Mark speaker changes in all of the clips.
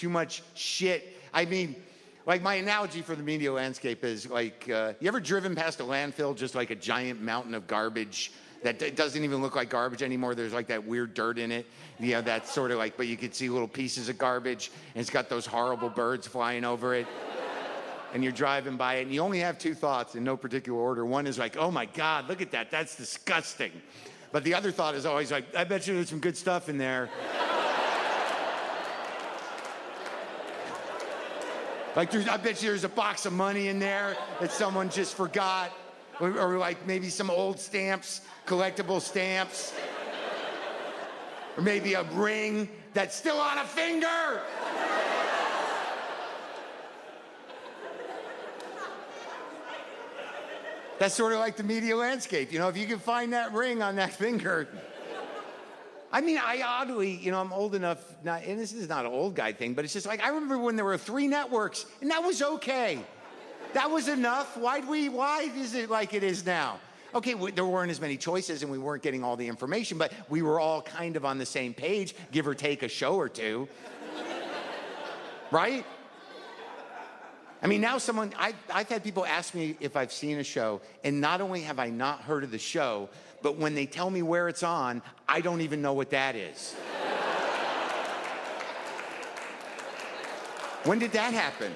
Speaker 1: too much shit. I mean, like my analogy for the media landscape is like, you ever driven past a landfill, just like a giant mountain of garbage that doesn't even look like garbage anymore? There's like that weird dirt in it. You know, that's sort of like, but you could see little pieces of garbage, and it's got those horrible birds flying over it. And you're driving by it, and you only have two thoughts in no particular order. One is like, oh my God, look at that, that's disgusting. But the other thought is always like, I bet you there's some good stuff in there. Like, I bet you there's a box of money in there that someone just forgot. Or like maybe some old stamps, collectible stamps. Or maybe a ring that's still on a finger. That's sort of like the media landscape. You know, if you can find that ring on that finger. I mean, I oddly, you know, I'm old enough, and this is not an old guy thing, but it's just like, I remember when there were 3 networks, and that was okay. That was enough. Why is it like it is now? Okay, there weren't as many choices, and we weren't getting all the information, but we were all kind of on the same page, give or take a show or two. Right? I mean, now I've had people ask me if I've seen a show, and not only have I not heard of the show, but when they tell me where it's on, I don't even know what that is. When did that happen?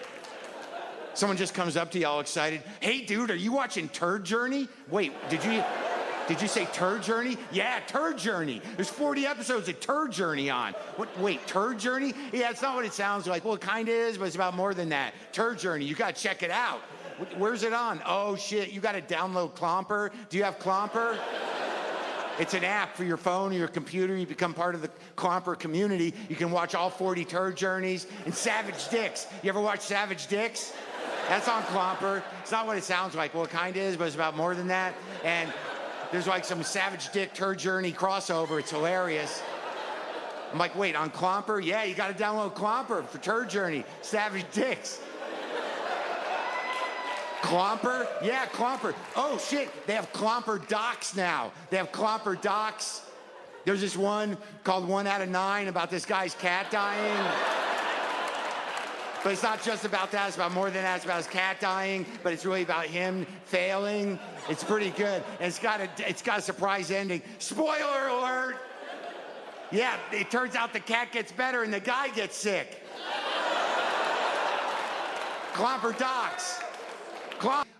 Speaker 1: Someone just comes up to you all excited. Hey, dude, are you watching Turd Journey? Wait, did you say Turd Journey? Yeah, Turd Journey. There's 40 episodes of Turd Journey on. What? Wait, Turd Journey? Yeah, it's not what it sounds like. Well, it kind of is, but it's about more than that. Turd Journey, you got to check it out. Where's it on? Oh, shit, you got to download Clomper. Do you have Clomper? It's an app for your phone or your computer. You become part of the Clomper community. You can watch all 40 Turd Journeys. And Savage Dicks. You ever watch Savage Dicks? That's on Clomper. It's not what it sounds like. Well, it kind of is, but it's about more than that. And there's like some Savage Dick Turd Journey crossover. It's hilarious. I'm like, wait, on Clomper? Yeah, you got to download Clomper for Turd Journey. Savage Dicks. Clomper? Yeah, Clomper. Oh, shit. They have Clomper docs now. They have Clomper docs. There's this one called 1 Out of 9 about this guy's cat dying. But it's not just about that. It's about more than that. It's about his cat dying, but it's really about him failing. It's pretty good. And it's got a surprise ending. Spoiler alert! Yeah, it turns out the cat gets better and the guy gets sick. Clomper docs.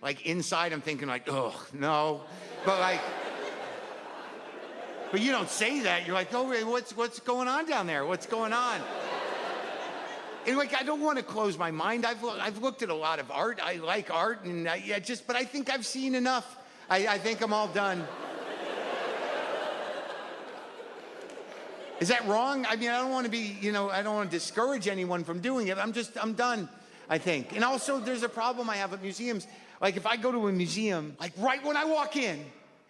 Speaker 1: Like inside, I'm thinking like, oh, no. But you don't say that. You're like, oh, what's going on down there? What's going on? And like, I don't want to close my mind. I've looked at a lot of art. I like art, and but I think I've seen enough. I think I'm all done. Is that wrong? I mean, I don't want to be, I don't want to discourage anyone from doing it. I'm done, I think. And also, there's a problem I have at museums. Like, if I go to a museum, like right when I walk in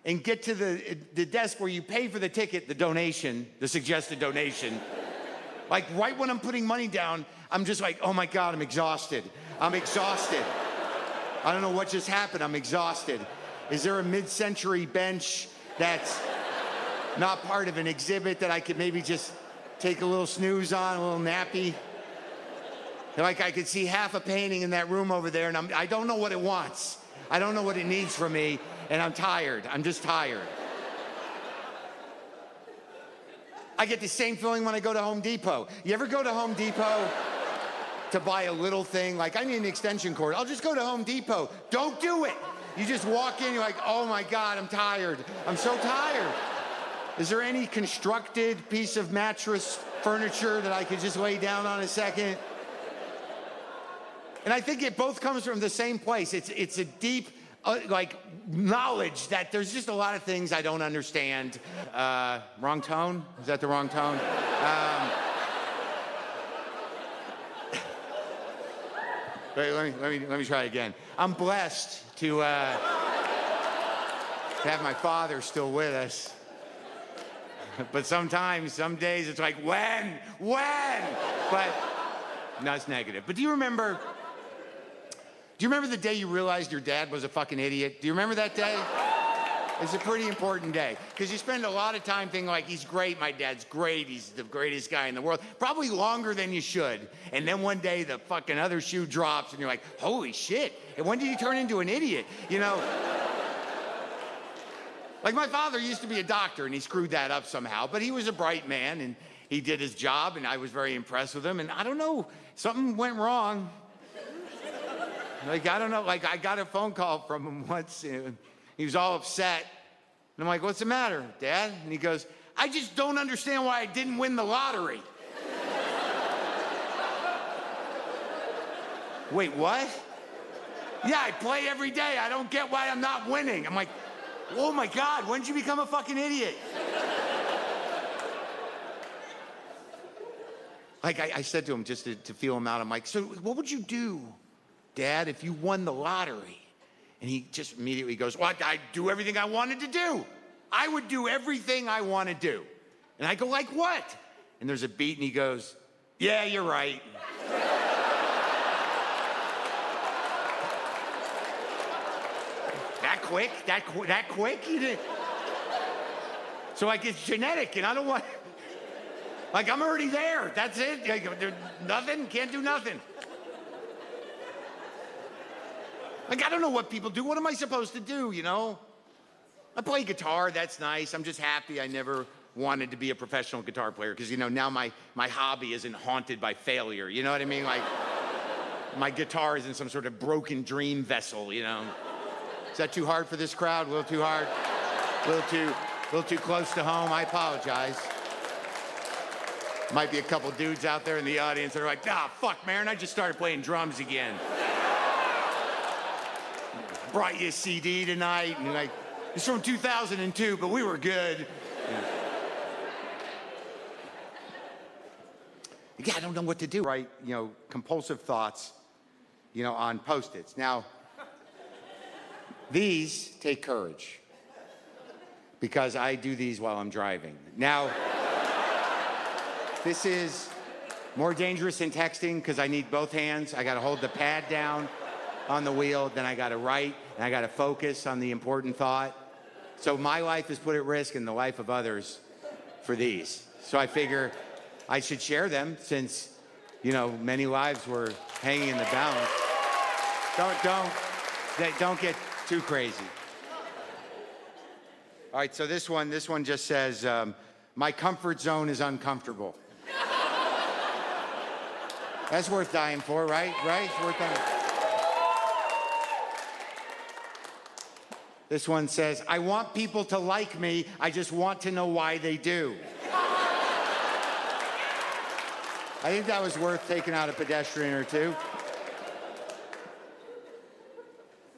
Speaker 1: and get to the desk where you pay for the ticket, the donation, the suggested donation, like right when I'm putting money down, I'm just like, oh my God, I'm exhausted. I'm exhausted. I don't know what just happened. I'm exhausted. Is there a mid-century bench that's not part of an exhibit that I could maybe just take a little snooze on, a little nappy? Like I could see half a painting in that room over there, and I don't know what it wants. I don't know what it needs from me, and I'm tired. I'm just tired. I get the same feeling when I go to Home Depot. You ever go to Home Depot to buy a little thing? Like, I need an extension cord. I'll just go to Home Depot. Don't do it. You just walk in, you're like, oh my God, I'm tired. I'm so tired. Is there any constructed piece of mattress furniture that I could just lay down on a second? And I think it both comes from the same place. It's a deep, knowledge that there's just a lot of things I don't understand. Wrong tone? Is that the wrong tone? Wait, let me try again. I'm blessed to have my father still with us. But sometimes, some days, it's like, when? But no, it's negative. But do you remember the day you realized your dad was a fucking idiot? Do you remember that day? It's a pretty important day because you spend a lot of time thinking like, he's great, my dad's great, he's the greatest guy in the world. Probably longer than you should. And then one day the fucking other shoe drops and you're like, holy shit. And when did he turn into an idiot? You know? Like my father used to be a doctor and he screwed that up somehow, but he was a bright man and he did his job and I was very impressed with him. And I don't know, something went wrong. Like, I don't know, like I got a phone call from him once and he was all upset. And I'm like, what's the matter, Dad? And he goes, I just don't understand why I didn't win the lottery. Wait, what? Yeah, I play every day. I don't get why I'm not winning. I'm like, oh my God, when did you become a fucking idiot? Like I said to him just to feel him out, I'm like, so what would you do, Dad, if you won the lottery? And he just immediately goes, well, I'd do everything I wanted to do. I would do everything I want to do. And I go, like what? And there's a beat and he goes, yeah, you're right. That quick? That quick? You did. So like it's genetic and I don't want, like I'm already there. That's it. Like, nothing, can't do nothing. Like, I don't know what people do. What am I supposed to do, you know? I play guitar, that's nice. I'm just happy I never wanted to be a professional guitar player because, you know, now my hobby isn't haunted by failure. You know what I mean? Like, my guitar isn't some sort of broken dream vessel, you know? Is that too hard for this crowd? A little too hard? A little too close to home? I apologize. Might be a couple dudes out there in the audience that are like, ah, fuck, man, I just started playing drums again. Brought you a CD tonight, and you're like, it's from 2002, but we were good. Yeah, I don't know what to do. Write, you know, compulsive thoughts, you know, on Post-its. Now, these take courage because I do these while I'm driving. Now, this is more dangerous than texting because I need both hands. I got to hold the pad down on the wheel, then I got to write, and I got to focus on the important thought. So my life is put at risk and the life of others for these. So I figure I should share them since, you know, many lives were hanging in the balance. Don't get too crazy. All right, so this one just says, my comfort zone is uncomfortable. That's worth dying for, right? Right? It's worth dying. This one says, I want people to like me, I just want to know why they do. I think that was worth taking out a pedestrian or two.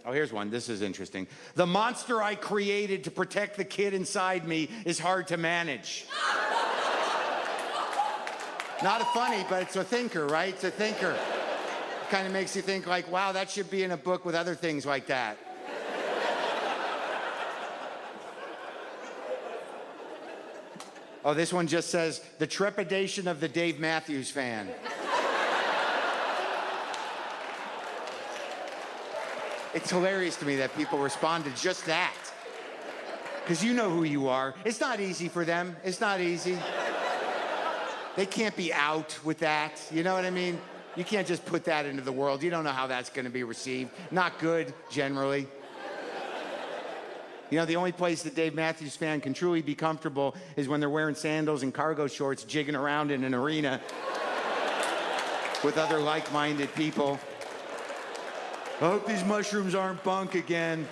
Speaker 1: Oh, here's one. This is interesting. The monster I created to protect the kid inside me is hard to manage. Not a funny, but it's a thinker, right? It's a thinker. It kind of makes you think like, wow, that should be in a book with other things like that. Oh, this one just says, the trepidation of the Dave Matthews fan. It's hilarious to me that people respond to just that. Because you know who you are. It's not easy for them. It's not easy. They can't be out with that. You know what I mean? You can't just put that into the world. You don't know how that's going to be received. Not good, generally. You know, the only place that Dave Matthews fan can truly be comfortable is when they're wearing sandals and cargo shorts, jigging around in an arena with other like-minded people. I hope these mushrooms aren't bunk again.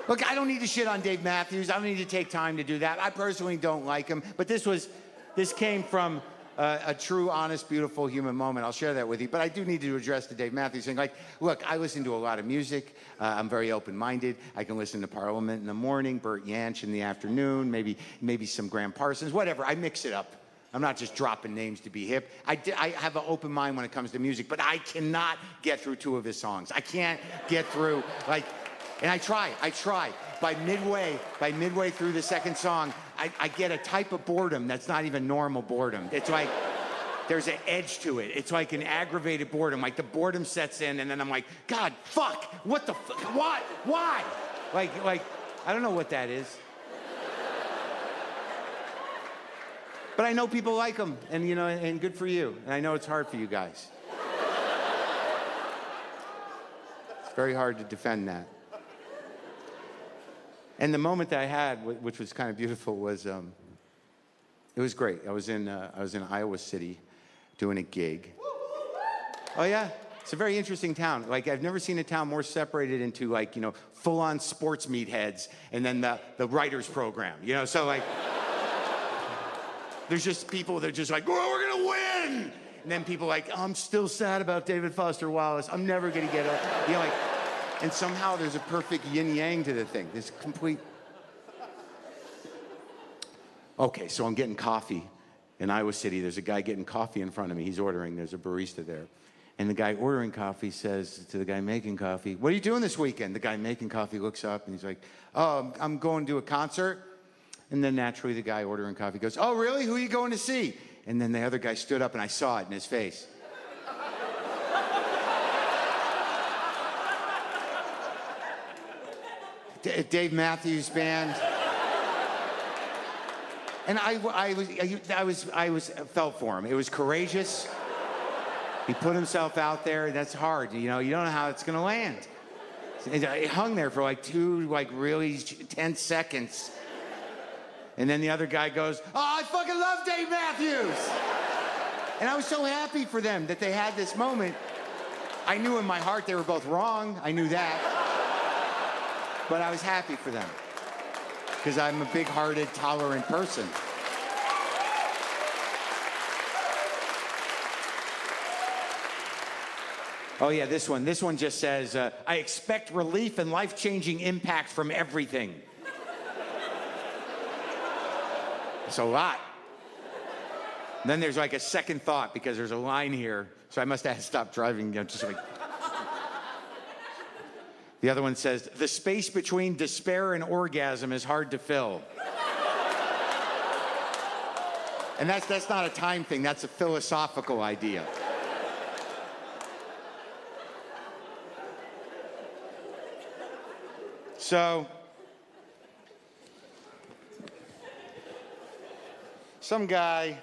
Speaker 1: Look, I don't need to shit on Dave Matthews. I don't need to take time to do that. I personally don't like him, but this came from a true, honest, beautiful human moment. I'll share that with you. But I do need to address the Dave Matthews thing. Like, look, I listen to a lot of music. I'm very open-minded. I can listen to Parliament in the morning, Burt Jansch in the afternoon, maybe some Graham Parsons, whatever. I mix it up. I'm not just dropping names to be hip. I have an open mind when it comes to music, but I cannot get through 2 of his songs. I can't get through, like, and I try. By midway through the second song, I get a type of boredom that's not even normal boredom. It's like, there's an edge to it. It's like an aggravated boredom. Like the boredom sets in, and then I'm like, God, fuck, what the fuck, what, why? Like, I don't know what that is. But I know people like them, and and good for you. And I know it's hard for you guys. It's very hard to defend that. And the moment that I had, which was kind of beautiful, was it was great. I was in Iowa City doing a gig. Oh yeah, it's a very interesting town. Like I've never seen a town more separated into full-on sports meatheads and then the writers program. So like there's just people that are just like, oh, we're gonna win. And then people like, oh, I'm still sad about David Foster Wallace. I'm never gonna get up. And somehow there's a perfect yin-yang to the thing. This complete. Okay, so I'm getting coffee in Iowa City. There's a guy getting coffee in front of me. He's ordering. There's a barista there. And the guy ordering coffee says to the guy making coffee, what are you doing this weekend? The guy making coffee looks up and he's like, oh, I'm going to a concert. And then naturally the guy ordering coffee goes, oh, really? Who are you going to see? And then the other guy stood up and I saw it in his face. Dave Matthews Band. And I felt for him. It was courageous. He put himself out there. That's hard. You don't know how it's going to land. It hung there for two really tense seconds. And then the other guy goes, oh, I fucking love Dave Matthews. And I was so happy for them that they had this moment. I knew in my heart they were both wrong. I knew that. But I was happy for them. Because I'm a big-hearted, tolerant person. Oh yeah, this one just says, I expect relief and life-changing impact from everything. It's a lot. And then there's a second thought because there's a line here. So I must have stopped driving, just like. The other one says, the space between despair and orgasm is hard to fill. And that's not a time thing, that's a philosophical idea. So, some guy